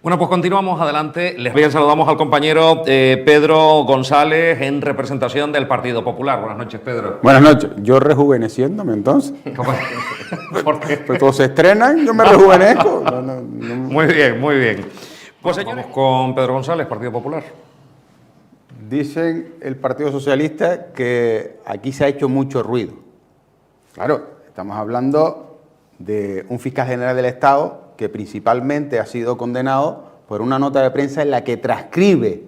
Bueno, pues continuamos adelante. Bien, saludamos al compañero Pedro González en representación del Partido Popular. Buenas noches, Pedro. Buenas noches. ¿Yo rejuveneciéndome entonces? ¿Por qué? Pues todos se estrenan, yo me rejuvenezco. Muy bien, muy bien. Pues señores, vamos con Pedro González, Partido Popular. Dicen el Partido Socialista que aquí se ha hecho mucho ruido. Claro, estamos hablando de un fiscal general del Estado que principalmente ha sido condenado por una nota de prensa en la que transcribe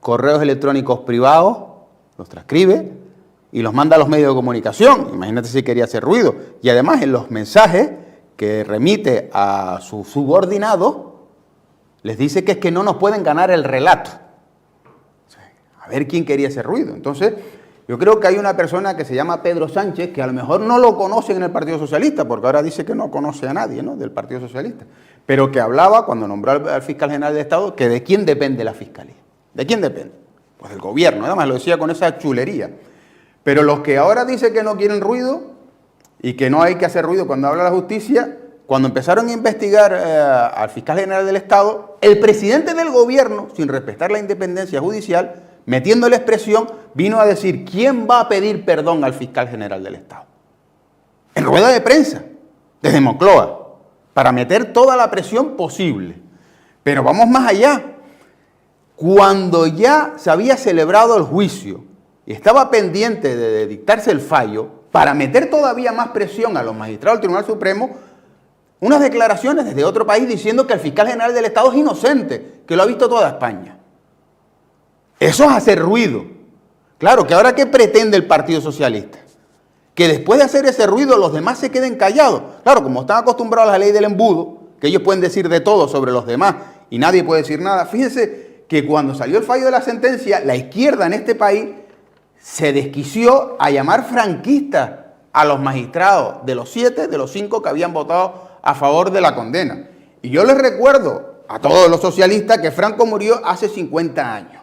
correos electrónicos privados, los transcribe y los manda a los medios de comunicación. Imagínate si quería hacer ruido. Y además en los mensajes que remite a sus subordinados, les dice que es que no nos pueden ganar el relato. O sea, a ver quién quería hacer ruido. Entonces, yo creo que hay una persona que se llama Pedro Sánchez, que a lo mejor no lo conocen en el Partido Socialista, porque ahora dice que no conoce a nadie, ¿no?, del Partido Socialista, pero que hablaba, cuando nombró al fiscal general de Estado, que de quién depende la fiscalía. ¿De quién depende? Pues del gobierno, además lo decía con esa chulería. Pero los que ahora dicen que no quieren ruido y que no hay que hacer ruido cuando habla la justicia, cuando empezaron a investigar al fiscal general del Estado, el presidente del gobierno, sin respetar la independencia judicial, metiéndole expresión, vino a decir quién va a pedir perdón al fiscal general del Estado. En rueda de prensa, desde Moncloa, para meter toda la presión posible. Pero vamos más allá. Cuando ya se había celebrado el juicio y estaba pendiente de dictarse el fallo, para meter todavía más presión a los magistrados del Tribunal Supremo, unas declaraciones desde otro país diciendo que el fiscal general del Estado es inocente, que lo ha visto toda España. Eso es hacer ruido. Claro, que ahora ¿qué pretende el Partido Socialista? Que después de hacer ese ruido los demás se queden callados. Claro, como están acostumbrados a la ley del embudo, que ellos pueden decir de todo sobre los demás y nadie puede decir nada. Fíjense que cuando salió el fallo de la sentencia, la izquierda en este país se desquició a llamar franquistas a los magistrados de los 7, de los 5 que habían votado a favor de la condena. Y yo les recuerdo a todos los socialistas que Franco murió hace 50 años.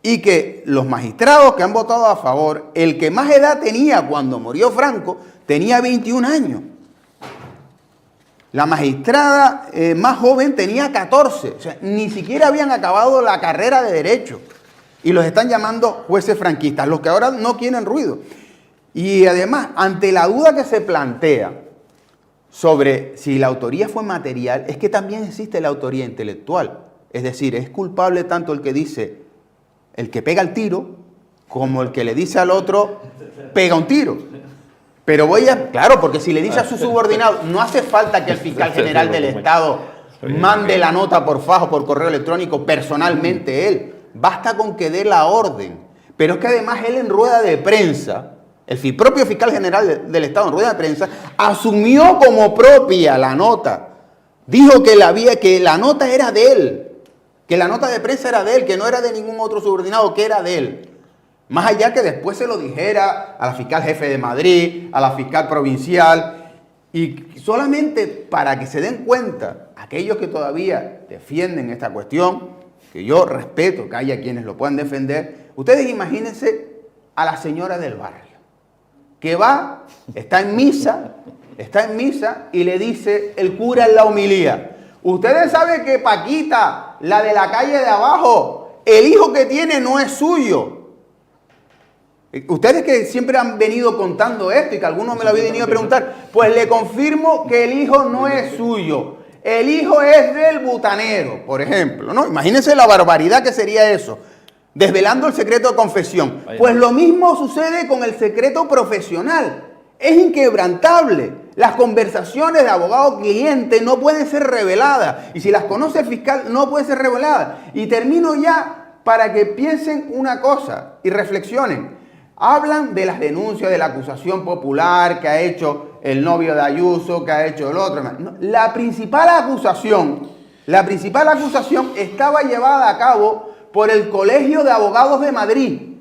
Y que los magistrados que han votado a favor, el que más edad tenía cuando murió Franco, tenía 21 años. La magistrada más joven tenía 14. O sea, ni siquiera habían acabado la carrera de Derecho. Y los están llamando jueces franquistas, los que ahora no quieren ruido. Y además, ante la duda que se plantea sobre si la autoría fue material, es que también existe la autoría intelectual. Es decir, es culpable tanto el que dice, el que pega el tiro, como el que le dice al otro, pega un tiro. Pero claro, porque si le dice a su subordinado, no hace falta que el fiscal general del Estado mande la nota por fax o por correo electrónico personalmente él. Basta con que dé la orden. Pero es que además él en rueda de prensa, el propio fiscal general del Estado en rueda de prensa, asumió como propia la nota. Dijo que la nota era de él. Que la nota de prensa era de él, que no era de ningún otro subordinado, que era de él. Más allá que después se lo dijera a la fiscal jefe de Madrid, a la fiscal provincial, y solamente para que se den cuenta aquellos que todavía defienden esta cuestión, que yo respeto que haya quienes lo puedan defender, ustedes imagínense a la señora del barrio, que está en misa y le dice el cura en la homilía, ustedes saben que Paquita, la de la calle de abajo, el hijo que tiene no es suyo. Ustedes que siempre han venido contando esto y que algunos me lo habían venido a preguntar, pues le confirmo que el hijo no es suyo. El hijo es del butanero, por ejemplo, ¿no? Imagínense la barbaridad que sería eso, desvelando el secreto de confesión. Pues lo mismo sucede con el secreto profesional. Es inquebrantable. Las conversaciones de abogado-cliente no pueden ser reveladas. Y si las conoce el fiscal, no pueden ser reveladas. Y termino ya para que piensen una cosa y reflexionen. Hablan de las denuncias, de la acusación popular que ha hecho el novio de Ayuso, que ha hecho el otro. La principal acusación estaba llevada a cabo por el Colegio de Abogados de Madrid,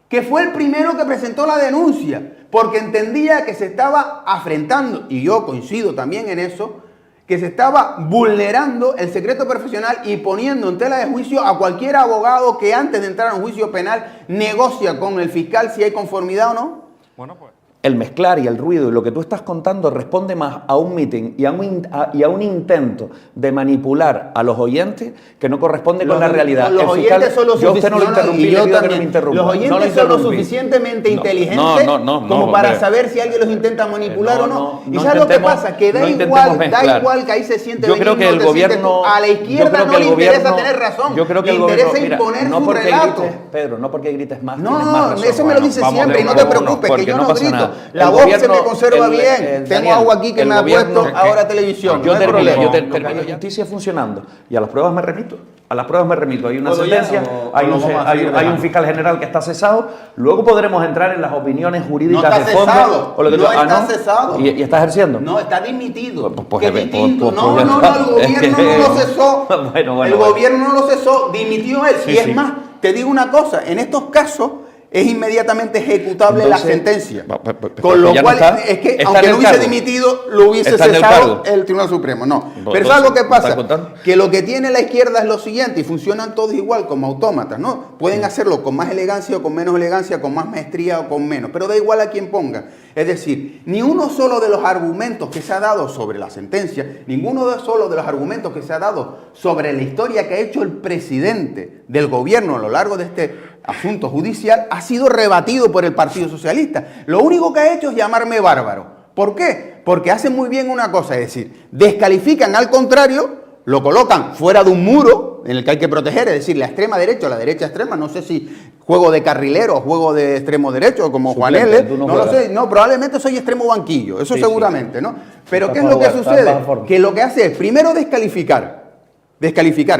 que fue el primero que presentó la denuncia, porque entendía que se estaba afrentando, y yo coincido también en eso, que se estaba vulnerando el secreto profesional y poniendo en tela de juicio a cualquier abogado que antes de entrar a un juicio penal negocia con el fiscal si hay conformidad o no. Bueno, pues el mezclar y el ruido y lo que tú estás contando responde más a un meeting y a un intento de manipular a los oyentes que no corresponde con la realidad. Los oyentes son lo yo a usted no lo interrumpí, le pido que no me interrumpa. Los oyentes son lo suficientemente inteligentes como para saber si alguien los intenta manipular o no. ¿Y sabes lo que pasa? Que da igual que ahí se siente yo creo que el gobierno, a la izquierda no le interesa tener razón. Yo creo que le interesa imponer su relato. Pedro, no porque grites más. No, eso me lo dice siempre y no te preocupes, que yo no grito. La voz se me conserva bien. Tengo agua aquí que me ha puesto ahora televisión. Yo termino. La justicia funcionando y a las pruebas me remito. A las pruebas me remito. Hay una sentencia, hay un fiscal general que está cesado. Luego podremos entrar en las opiniones jurídicas de fondo. No está cesado. ¿Y está ejerciendo? No, está dimitido. Pues es distinto. El gobierno no lo cesó. El gobierno no lo cesó, dimitió él. Y es más, te digo una cosa, en estos casos es inmediatamente ejecutable la sentencia. Con lo cual, es que aunque no hubiese dimitido, lo hubiese cesado el Tribunal Supremo. No. Pero ¿sabes lo que pasa? Que lo que tiene la izquierda es lo siguiente, y funcionan todos igual, como autómatas, ¿no? Pueden hacerlo con más elegancia o con menos elegancia, con más maestría o con menos, pero da igual a quien ponga. Es decir, ni uno solo de los argumentos que se ha dado sobre la sentencia, solo de los argumentos que se ha dado sobre la historia que ha hecho el presidente del gobierno a lo largo de este asunto judicial ha sido rebatido por el Partido Socialista. Lo único que ha hecho es llamarme bárbaro. ¿Por qué? Porque hacen muy bien una cosa, es decir, descalifican al contrario, lo colocan fuera de un muro en el que hay que proteger, es decir, la extrema derecha o la derecha extrema, no sé si juego de carrilero o juego de extremo derecho como Juan L, no lo sé, no, probablemente soy extremo banquillo, eso sí, seguramente, ¿no? Pero ¿qué es lo que sucede? Que lo que hace es primero descalificar,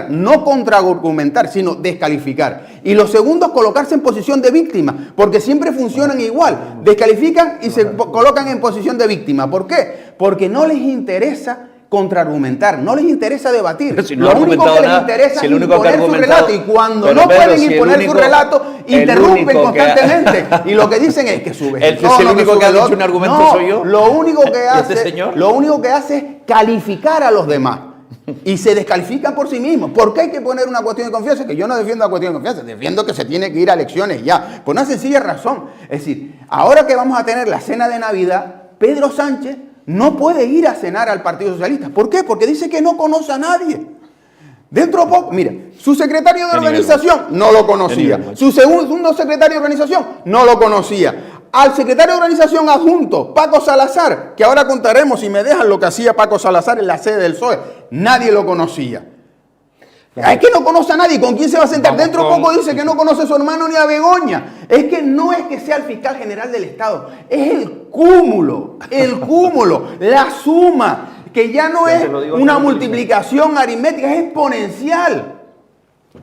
no contraargumentar, sino descalificar. Y lo segundo es colocarse en posición de víctima, porque siempre funcionan igual. Descalifican y se colocan en posición de víctima. ¿Por qué? Porque no les interesa contraargumentar, no les interesa debatir. Si no lo único que les interesa es imponer su relato. Y cuando no pueden imponer su relato, interrumpen constantemente. Y lo que dicen es que sube. El único que ha dicho un argumento soy yo. Lo único que hace es calificar a los demás. Y se descalifican por sí mismos. ¿Por qué hay que poner una cuestión de confianza? Que yo no defiendo la cuestión de confianza, defiendo que se tiene que ir a elecciones ya. Por una sencilla razón. Es decir, ahora que vamos a tener la cena de Navidad, Pedro Sánchez no puede ir a cenar al Partido Socialista. ¿Por qué? Porque dice que no conoce a nadie. Dentro de poco, mira, su secretario de organización no lo conocía. Su segundo secretario de organización no lo conocía. Al secretario de organización adjunto, Paco Salazar, que ahora contaremos, si me dejan, lo que hacía Paco Salazar en la sede del PSOE, nadie lo conocía. Es que no conoce a nadie. ¿Con quién se va a sentar? Dentro de poco dice que no conoce a su hermano ni a Begoña. Es que no es que sea el fiscal general del Estado, es el cúmulo, la suma, que ya no es una multiplicación aritmética, es exponencial.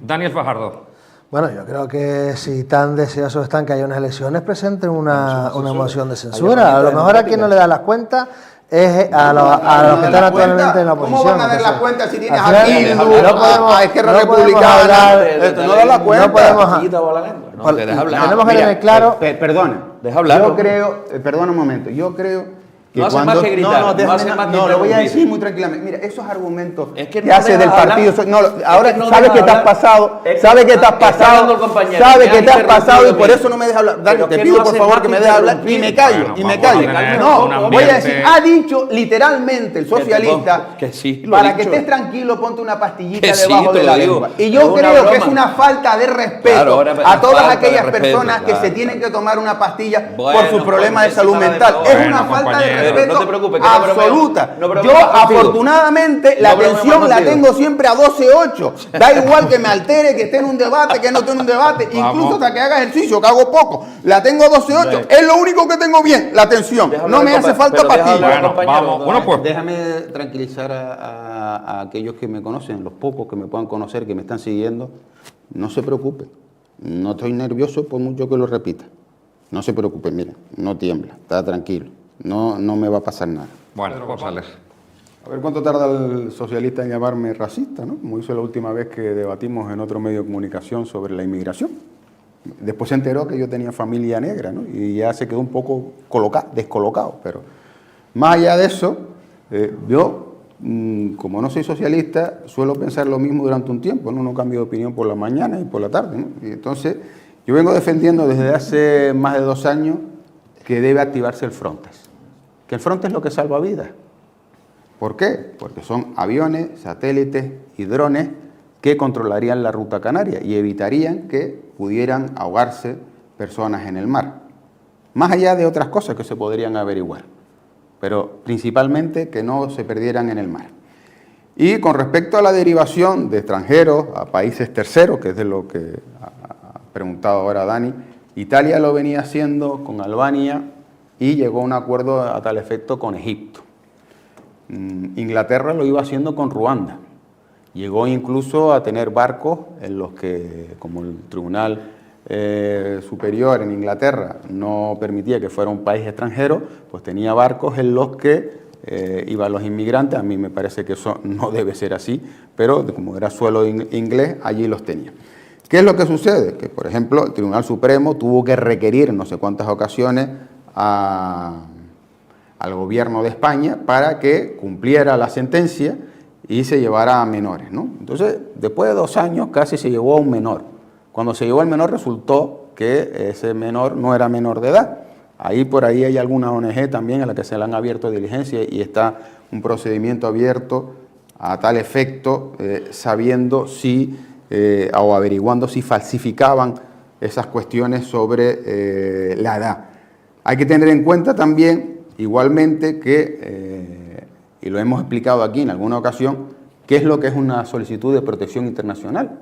Daniel Fajardo. Bueno, yo creo que si tan deseosos están que haya unas elecciones, presenten una moción de censura. A lo mejor a quien no le da las cuentas es a los que están actualmente en la oposición. ¿Cómo van a dar las cuentas si tienes a Bildu, a Esquerra Republicana? No da las cuentas. No podemos tenemos que tener claro. Perdona. Deja hablar. Yo creo, perdona un momento, yo creo que no hace más que gritar, no, lo voy a decir muy tranquilamente. Mira, esos argumentos que hace del partido, ahora sabes que te has pasado, sabes que te has pasado y por eso no me dejas hablar. Dani, te pido por favor que me dejes hablar y me callo, No, voy a decir, ha dicho literalmente el socialista, para que estés tranquilo, ponte una pastillita debajo de la lengua. Y yo creo que es una falta de respeto a todas aquellas personas que se tienen que tomar una pastilla por sus problemas de salud mental. Es una falta de respeto no te preocupes, absoluta. Yo afortunadamente la atención la tengo siempre a 12:8. Da igual que me altere, que esté en un debate, que no esté en un debate, incluso hasta que haga ejercicio, que hago poco. La tengo a 12:8. Es lo único que tengo bien, la atención. No me hace falta pastilla. Bueno, pues déjame tranquilizar a aquellos que me conocen, los pocos que me puedan conocer, que me están siguiendo. No se preocupen. No estoy nervioso por mucho que lo repita. No se preocupen, mira, no tiembla, está tranquilo. No me va a pasar nada. Bueno, González. A ver cuánto tarda el socialista en llamarme racista, ¿no? Como hizo la última vez que debatimos en otro medio de comunicación sobre la inmigración. Después se enteró que yo tenía familia negra, ¿no? Y ya se quedó un poco descolocado. Pero más allá de eso, yo, como no soy socialista, suelo pensar lo mismo durante un tiempo, ¿no? No cambio de opinión por la mañana y por la tarde, ¿no? Y entonces, yo vengo defendiendo desde hace más de 2 años que debe activarse el Frontex. Que el Frontex es lo que salva vidas. ¿Por qué? Porque son aviones, satélites y drones que controlarían la ruta canaria y evitarían que pudieran ahogarse personas en el mar. Más allá de otras cosas que se podrían averiguar, pero principalmente que no se perdieran en el mar. Y con respecto a la derivación de extranjeros a países terceros, que es de lo que ha preguntado ahora Dani, Italia lo venía haciendo con Albania y llegó a un acuerdo a tal efecto con Egipto. Inglaterra lo iba haciendo con Ruanda. Llegó incluso a tener barcos en los que, como el Tribunal Superior en Inglaterra no permitía que fuera un país extranjero, pues tenía barcos en los que iban los inmigrantes. A mí me parece que eso no debe ser así, pero como era suelo inglés, allí los tenía. ¿Qué es lo que sucede? Que, por ejemplo, el Tribunal Supremo tuvo que requerir en no sé cuántas ocasiones al gobierno de España para que cumpliera la sentencia y se llevara a menores, ¿no? Entonces, después de 2 años casi se llevó a un menor. Cuando se llevó al menor resultó que ese menor no era menor de edad. Ahí por ahí hay alguna ONG también a la que se le han abierto diligencias y está un procedimiento abierto a tal efecto, sabiendo si o averiguando si falsificaban esas cuestiones sobre la edad. Hay que tener en cuenta también, igualmente, que, y lo hemos explicado aquí en alguna ocasión, qué es lo que es una solicitud de protección internacional.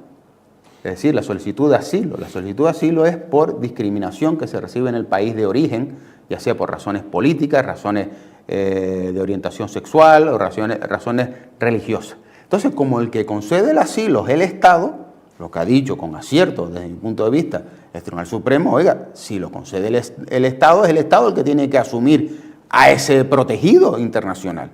Es decir, la solicitud de asilo. La solicitud de asilo es por discriminación que se recibe en el país de origen, ya sea por razones políticas, razones de orientación sexual o razones religiosas. Entonces, como el que concede el asilo es el Estado, lo que ha dicho con acierto desde mi punto de vista el Tribunal Supremo, oiga, si lo concede el Estado, es el Estado el que tiene que asumir a ese protegido internacional.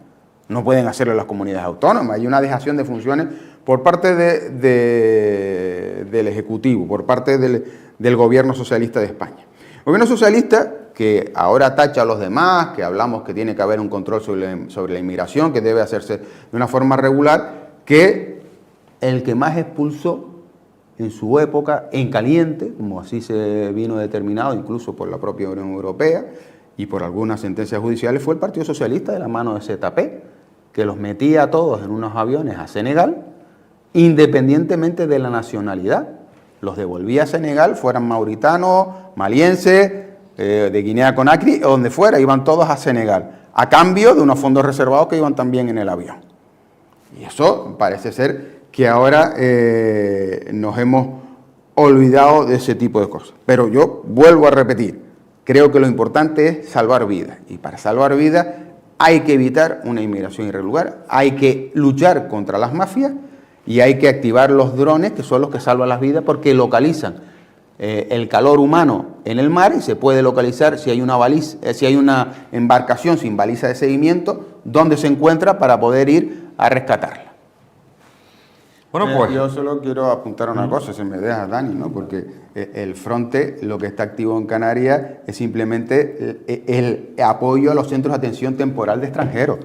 No pueden hacerlo las comunidades autónomas. Hay una dejación de funciones por parte del Ejecutivo, por parte del Gobierno Socialista de España. El Gobierno Socialista, que ahora tacha a los demás, que hablamos que tiene que haber un control sobre la inmigración, que debe hacerse de una forma regular, que el que más expulsó en su época, en caliente, como así se vino determinado incluso por la propia Unión Europea y por algunas sentencias judiciales, fue el Partido Socialista de la mano de ZP, que los metía a todos en unos aviones a Senegal, independientemente de la nacionalidad. Los devolvía a Senegal, fueran mauritanos, malienses, de Guinea-Conakry, o donde fuera, iban todos a Senegal, a cambio de unos fondos reservados que iban también en el avión. Y eso parece ser que ahora nos hemos olvidado de ese tipo de cosas. Pero yo vuelvo a repetir, creo que lo importante es salvar vidas. Y para salvar vidas hay que evitar una inmigración irregular, hay que luchar contra las mafias y hay que activar los drones, que son los que salvan las vidas, porque localizan el calor humano en el mar y se puede localizar si hay una embarcación sin baliza de seguimiento, dónde se encuentra para poder ir a rescatarla. Bueno, pues yo solo quiero apuntar una cosa, si me dejas, Dani, ¿no? Porque el Frontex, lo que está activo en Canarias es simplemente el apoyo a los centros de atención temporal de extranjeros.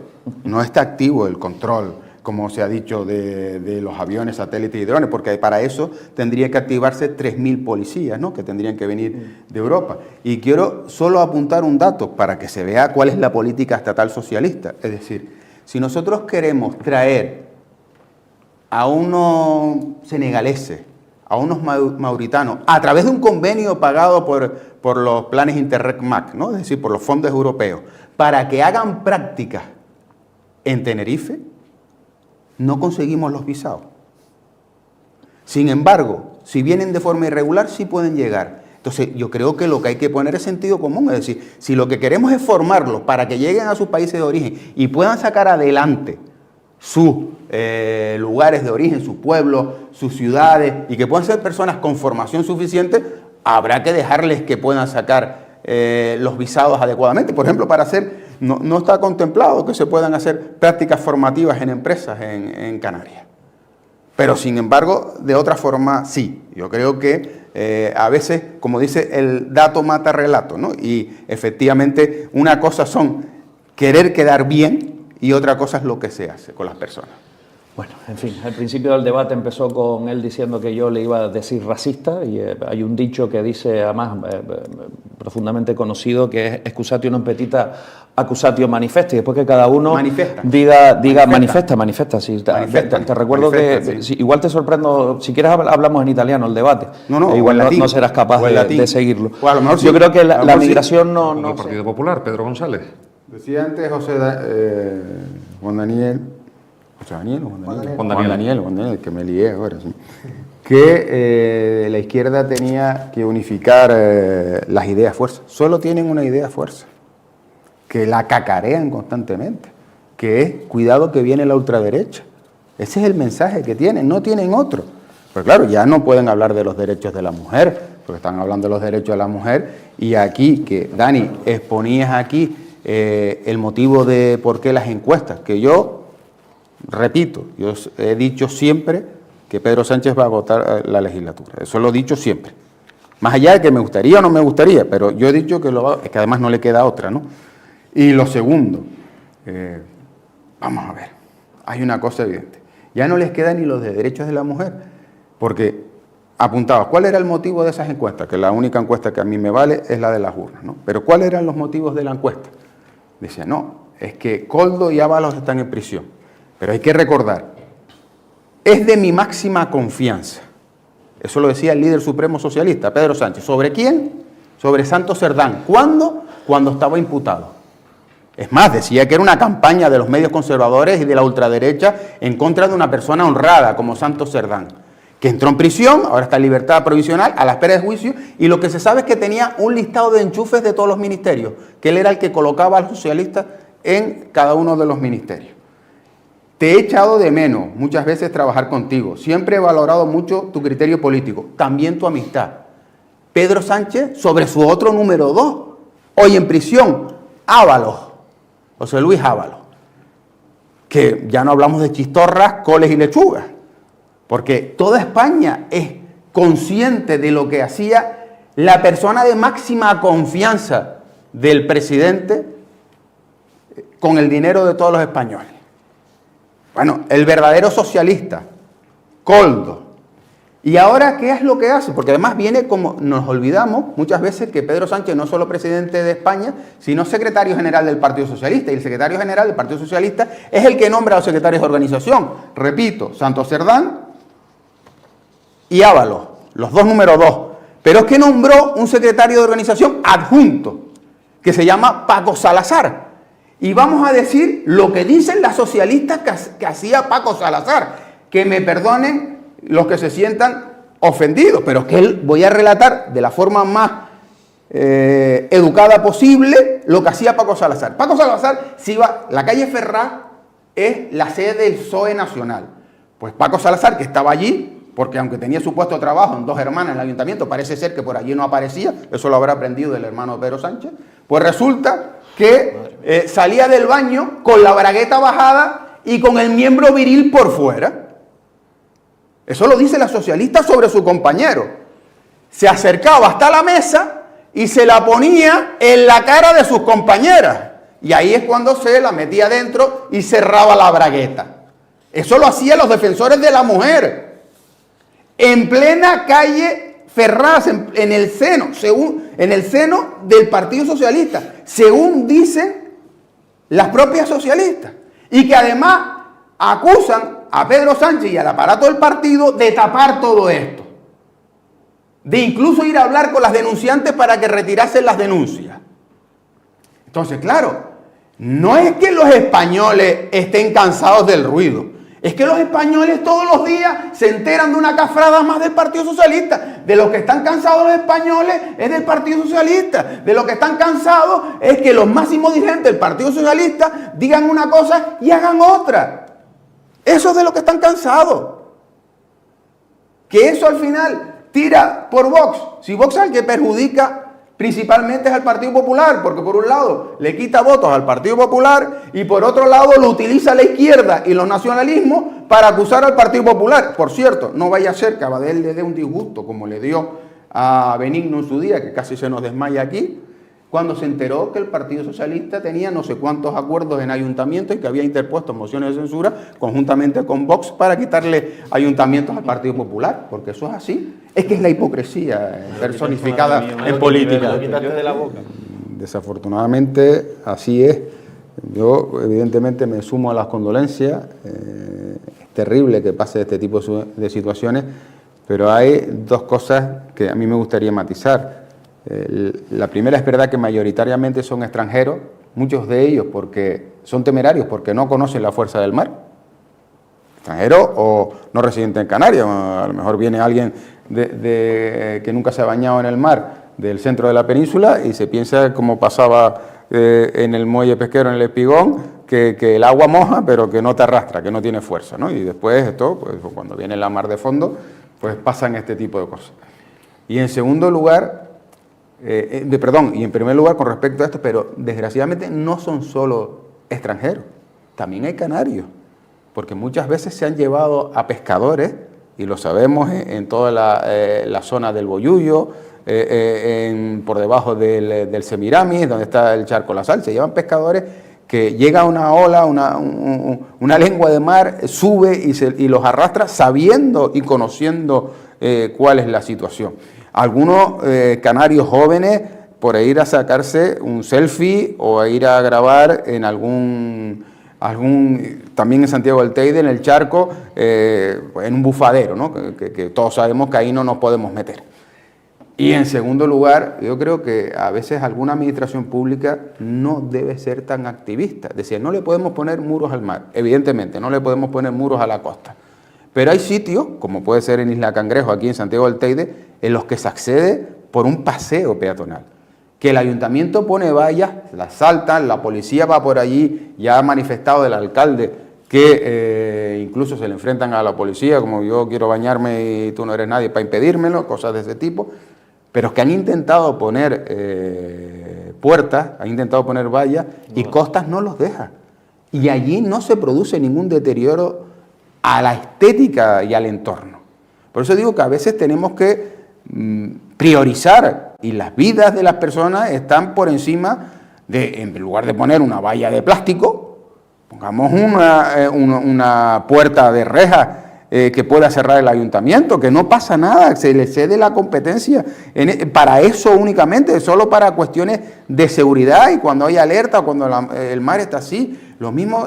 No está activo el control, como se ha dicho, de los aviones, satélites y drones, porque para eso tendría que activarse 3.000 policías, ¿no? Que tendrían que venir de Europa. Y quiero solo apuntar un dato para que se vea cuál es la política estatal socialista. Es decir, si nosotros queremos traer a unos senegaleses, a unos mauritanos, a través de un convenio pagado por los planes Interreg-MAC, ¿no? Es decir, por los fondos europeos, para que hagan prácticas en Tenerife, no conseguimos los visados. Sin embargo, si vienen de forma irregular, sí pueden llegar. Entonces, yo creo que lo que hay que poner es sentido común, es decir, si lo que queremos es formarlos para que lleguen a sus países de origen y puedan sacar adelante sus lugares de origen, sus pueblos, sus ciudades, y que puedan ser personas con formación suficiente, habrá que dejarles que puedan sacar los visados adecuadamente. Por ejemplo, para hacer, no está contemplado que se puedan hacer prácticas formativas en empresas en Canarias. Pero, sin embargo, de otra forma, sí. Yo creo que a veces, como dice, el dato mata relato, ¿no? Y efectivamente, una cosa son querer quedar bien y otra cosa es lo que se hace con las personas. Bueno, en fin, al principio del debate empezó con él diciendo que yo le iba a decir racista y hay un dicho que dice, además, profundamente conocido, que es excusatio non petita, accusatio manifesta, y después que cada uno manifiesta. Sí, te recuerdo que sí. Igual te sorprendo, si quieres hablamos en italiano el debate, igual no serás capaz de seguirlo. Pues a lo mejor yo creo que la migración no... El Partido Popular, Pedro González. Decía antes Juan Daniel, que me lié ahora, sí, que la izquierda tenía que unificar las ideas fuerza. Solo tienen una idea fuerza, que la cacarean constantemente, que es cuidado que viene la ultraderecha. Ese es el mensaje que tienen, no tienen otro. Pero claro, ya no pueden hablar de los derechos de la mujer, porque están hablando de los derechos de la mujer, y aquí, que Dani, exponías aquí el motivo de por qué las encuestas, que yo... Repito, yo he dicho siempre que Pedro Sánchez va a agotar la legislatura. Eso lo he dicho siempre. Más allá de que me gustaría o no me gustaría, pero yo he dicho que es que además no le queda otra, ¿no? Y lo segundo, vamos a ver, hay una cosa evidente. Ya no les queda ni los de derechos de la mujer, porque apuntados, ¿cuál era el motivo de esas encuestas? Que la única encuesta que a mí me vale es la de las urnas, ¿no? Pero ¿cuáles eran los motivos de la encuesta? Decía, no, es que Koldo y Ábalos están en prisión. Pero hay que recordar, es de mi máxima confianza. Eso lo decía el líder supremo socialista, Pedro Sánchez. ¿Sobre quién? Sobre Santos Cerdán. ¿Cuándo? Cuando estaba imputado. Es más, decía que era una campaña de los medios conservadores y de la ultraderecha en contra de una persona honrada como Santos Cerdán, que entró en prisión, ahora está en libertad provisional, a la espera de juicio, y lo que se sabe es que tenía un listado de enchufes de todos los ministerios, que él era el que colocaba a los socialistas en cada uno de los ministerios. Te he echado de menos muchas veces trabajar contigo. Siempre he valorado mucho tu criterio político, también tu amistad. Pedro Sánchez sobre su otro número 2, hoy en prisión, Ábalos, José Luis Ábalos. Que ya no hablamos de chistorras, coles y lechugas, porque toda España es consciente de lo que hacía la persona de máxima confianza del presidente con el dinero de todos los españoles. Bueno, el verdadero socialista, Koldo. ¿Y ahora qué es lo que hace? Porque además viene como nos olvidamos muchas veces que Pedro Sánchez no es solo presidente de España, sino secretario general del Partido Socialista. Y el secretario general del Partido Socialista es el que nombra a los secretarios de organización. Repito, Santos Cerdán y Ábalos, los dos número 2. Pero es que nombró un secretario de organización adjunto, que se llama Paco Salazar. Y vamos a decir lo que dicen las socialistas que hacía Paco Salazar. Que me perdonen los que se sientan ofendidos, pero es que voy a relatar de la forma más educada posible lo que hacía Paco Salazar. Paco Salazar, si iba, la calle Ferrá es la sede del PSOE nacional. Pues Paco Salazar, que estaba allí, porque aunque tenía su puesto de trabajo en Dos Hermanas en el ayuntamiento, parece ser que por allí no aparecía, eso lo habrá aprendido del hermano de Pedro Sánchez, pues resulta que salía del baño con la bragueta bajada y con el miembro viril por fuera. Eso lo dice la socialista sobre su compañero. Se acercaba hasta la mesa y se la ponía en la cara de sus compañeras. Y ahí es cuando se la metía dentro y cerraba la bragueta. Eso lo hacían los defensores de la mujer. En plena calle Ferraz, en el seno del Partido Socialista, según dicen las propias socialistas. Y que además acusan a Pedro Sánchez y al aparato del partido de tapar todo esto. De incluso ir a hablar con las denunciantes para que retirasen las denuncias. Entonces, claro, no es que los españoles estén cansados del ruido. Es que los españoles todos los días se enteran de una cafrada más del Partido Socialista. De los que están cansados los españoles es del Partido Socialista. De los que están cansados es que los máximos dirigentes del Partido Socialista digan una cosa y hagan otra. Eso es de lo que están cansados. Que eso al final tira por Vox. Si Vox es el que perjudica principalmente es al Partido Popular, porque por un lado le quita votos al Partido Popular y por otro lado lo utiliza la izquierda y los nacionalismos para acusar al Partido Popular. Por cierto, no vaya a ser que a Abadel le dé un disgusto como le dio a Benigno en su día, que casi se nos desmaya aquí, cuando se enteró que el Partido Socialista tenía no sé cuántos acuerdos en ayuntamientos y que había interpuesto mociones de censura conjuntamente con Vox para quitarle ayuntamientos al Partido Popular, porque eso es así. Es que es la hipocresía personificada en política. Desafortunadamente, así es. Yo, evidentemente, me sumo a las condolencias. Es terrible que pase este tipo de situaciones, pero hay dos cosas que a mí me gustaría matizar. La primera, es verdad que mayoritariamente son extranjeros, muchos de ellos porque son temerarios, porque no conocen la fuerza del mar. Extranjeros o no residentes en Canarias. A lo mejor viene alguien que nunca se ha bañado en el mar del centro de la península y se piensa, como pasaba en el muelle pesquero en el Espigón, que el agua moja pero que no te arrastra, que no tiene fuerza, ¿no? Y después esto, pues, cuando viene la mar de fondo, pues pasan este tipo de cosas. Y en segundo lugar, y en primer lugar con respecto a esto, pero desgraciadamente no son solo extranjeros, también hay canarios, porque muchas veces se han llevado a pescadores, y lo sabemos en toda la zona del Boyullo, por debajo del Semiramis, donde está el Charco La Sal, se llevan pescadores que llega una ola, una lengua de mar, sube y los arrastra sabiendo y conociendo cuál es la situación. Algunos canarios jóvenes por ir a sacarse un selfie o a ir a grabar en también en Santiago del Teide, en el charco, en un bufadero, ¿no? que todos sabemos que ahí no nos podemos meter. Y en segundo lugar, yo creo que a veces alguna administración pública no debe ser tan activista. Es decir, no le podemos poner muros al mar, evidentemente, no le podemos poner muros a la costa. Pero hay sitios, como puede ser en Isla Cangrejo, aquí en Santiago del Teide, en los que se accede por un paseo peatonal. Que el ayuntamiento pone vallas, las saltan, la policía va por allí, ya ha manifestado el alcalde que incluso se le enfrentan a la policía, como yo quiero bañarme y tú no eres nadie para impedírmelo, cosas de ese tipo, pero que han intentado poner puertas, han intentado poner vallas y Costas no los deja. Y allí no se produce ningún deterioro a la estética y al entorno. Por eso digo que a veces tenemos que priorizar y las vidas de las personas están por encima de, en lugar de poner una valla de plástico, pongamos una puerta de reja que pueda cerrar el ayuntamiento, que no pasa nada, se le cede la competencia para eso únicamente, solo para cuestiones de seguridad y cuando hay alerta, cuando el mar está así. Lo mismo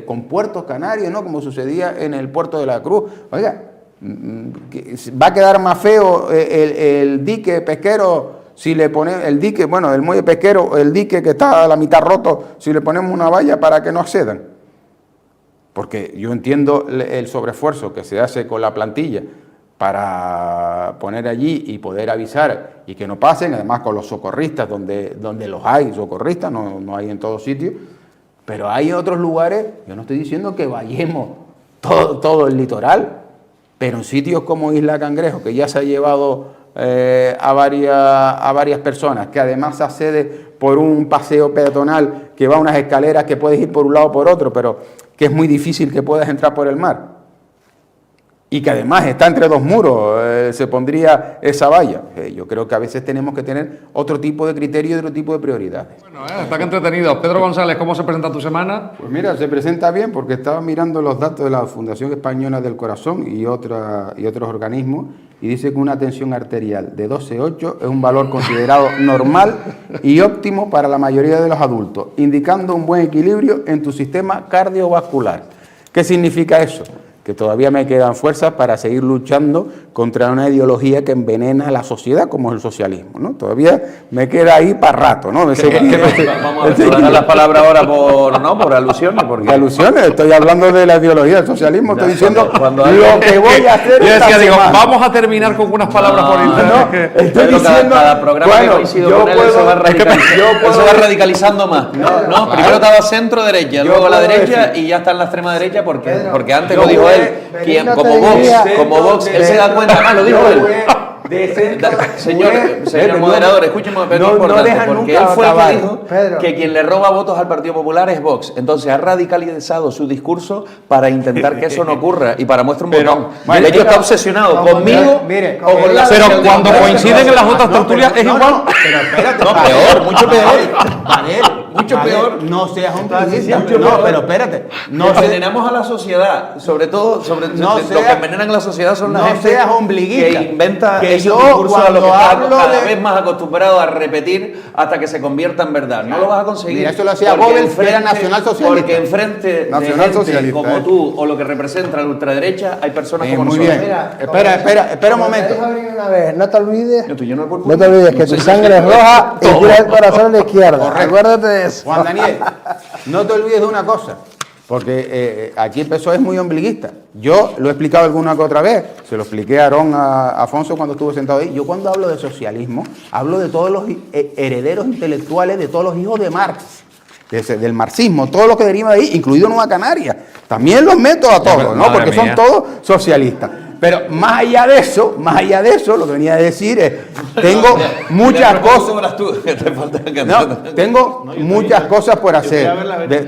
con puertos canarios, ¿no? Como sucedía en el puerto de la Cruz. Oiga, va a quedar más feo el dique pesquero si le ponemos el dique, bueno, el muelle pesquero, el dique que está a la mitad roto, si le ponemos una valla para que no accedan. Porque yo entiendo el sobreesfuerzo que se hace con la plantilla para poner allí y poder avisar y que no pasen, además con los socorristas, donde los hay socorristas, no hay en todos sitios, pero hay otros lugares, yo no estoy diciendo que vayamos todo el litoral, pero en sitios como Isla Cangrejo, que ya se ha llevado a varias personas, que además se accede por un paseo peatonal que va a unas escaleras que puedes ir por un lado o por otro, pero que es muy difícil que puedas entrar por el mar. Y que además está entre dos muros, se pondría esa valla. Yo creo que a veces tenemos que tener otro tipo de criterio y otro tipo de prioridades. Bueno, está que entretenido. Pedro González, ¿cómo se presenta tu semana? Pues mira, se presenta bien porque estaba mirando los datos de la Fundación Española del Corazón y otros organismos y dice que una tensión arterial de 12,8 es un valor considerado normal y óptimo para la mayoría de los adultos, indicando un buen equilibrio en tu sistema cardiovascular. ¿Qué significa eso? Que todavía me quedan fuerzas para seguir luchando contra una ideología que envenena a la sociedad como es el socialismo, ¿no? Todavía me queda ahí para rato, ¿no? Vamos a dar la palabra ahora por alusiones. Porque... Alusiones, estoy hablando de la ideología del socialismo, estoy diciendo lo que voy a hacer. Yo decía, digo, vamos a terminar con unas palabras por internet. No, estoy diciendo, cada programa que coincido con él se va radicalizando más. Primero estaba centro-derecha, luego a la derecha y ya está en la extrema derecha porque antes lo dijo él, como Vox, él se da cuenta, además lo dijo él. Señor moderador, escúcheme, pero no importante, dejan porque nunca él fue el que acabar. dijo Pedro. que quien le roba votos al Partido Popular es Vox. Entonces ha radicalizado su discurso para intentar que eso no ocurra y para muestra un botón. bueno, De hecho, está obsesionado conmigo mire, o con la Pero cuando socialdemocracia. coinciden en las otras tertulias es igual. Pero espérate. No, peor, mucho peor. Mucho peor. No seas un Mucho periodista. peor. No, pero espérate. No envenenamos a la sociedad, sobre todo, No lo sea- que envenenan a la sociedad son la no gente seas ombliguista. que inventa Que esos yo, discursos a lo que cuando está hablo cada de- vez más acostumbrado a repetir hasta que se convierta en verdad. No lo vas a conseguir. Mira, eso lo hacía porque Goebbels, que era nacionalsocialista. Porque enfrente de gente Nacionalsocialista, como tú o lo que representa la ultraderecha hay personas como muy nosotros. bien. Espera un momento. Una vez, no te olvides, Yo estoy lleno de cuerpo. no te olvides que tu sangre es roja y tira el corazón a la izquierda. Acuérdate de eso. Juan Daniel, no te olvides de una cosa, porque aquí el PSOE es muy ombliguista. Yo lo he explicado alguna que otra vez, se lo expliqué a Aarón, a Afonso cuando estuvo sentado ahí. Yo cuando hablo de socialismo, hablo de todos los herederos intelectuales, de todos los hijos de Marx, del marxismo, todo lo que deriva de ahí, incluido Nueva Canaria. También los meto a todos, ¿no? Porque son todos socialistas. Pero más allá de eso, lo que venía a decir es, tengo muchas cosas. Tengo muchas cosas por hacer.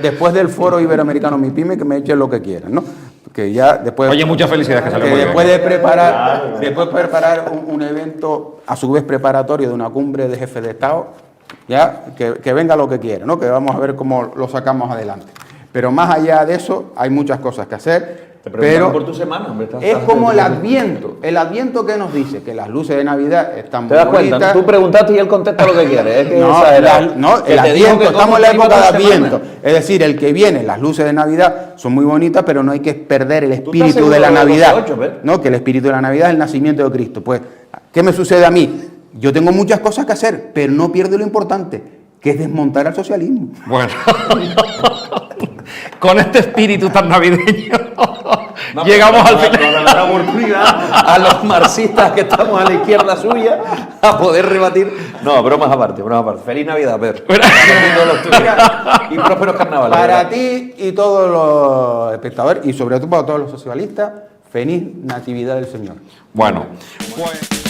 Después del foro iberoamericano MIPYME, que me echen lo que quieran, ¿no? Que ya después. Oye, muchas felicidades, que salió Que muy bien. después de preparar un evento a su vez preparatorio de una cumbre de jefes de Estado, ya que venga lo que quiera, ¿no? Que vamos a ver cómo lo sacamos adelante. Pero más allá de eso, hay muchas cosas que hacer. Pero por tu semana, hombre, es como el Adviento que nos dice que las luces de Navidad están ¿Te muy das cuenta? bonitas. Tú preguntaste y él contesta lo que quiere. Es que No, exagerado. el Adviento, estamos en la época de Adviento. Semana. Es decir, el que viene, las luces de Navidad son muy bonitas, pero no hay que perder el estás espíritu seguro de la de los Navidad. 8, ¿ves? ¿No? Que el espíritu de la Navidad es el nacimiento de Cristo. Pues, ¿qué me sucede a mí? Yo tengo muchas cosas que hacer, pero no pierdo lo importante, que es desmontar al socialismo. Bueno, con este espíritu tan navideño, llegamos al final. Nos dará la oportunidad a los marxistas que estamos a la izquierda suya a poder rebatir. No, bromas aparte, bromas aparte. Feliz Navidad, Pedro. Y prósperos carnavales. Para ¿verdad? ti y todos los espectadores, y sobre todo para todos los socialistas, feliz Natividad del Señor. Bueno, pues...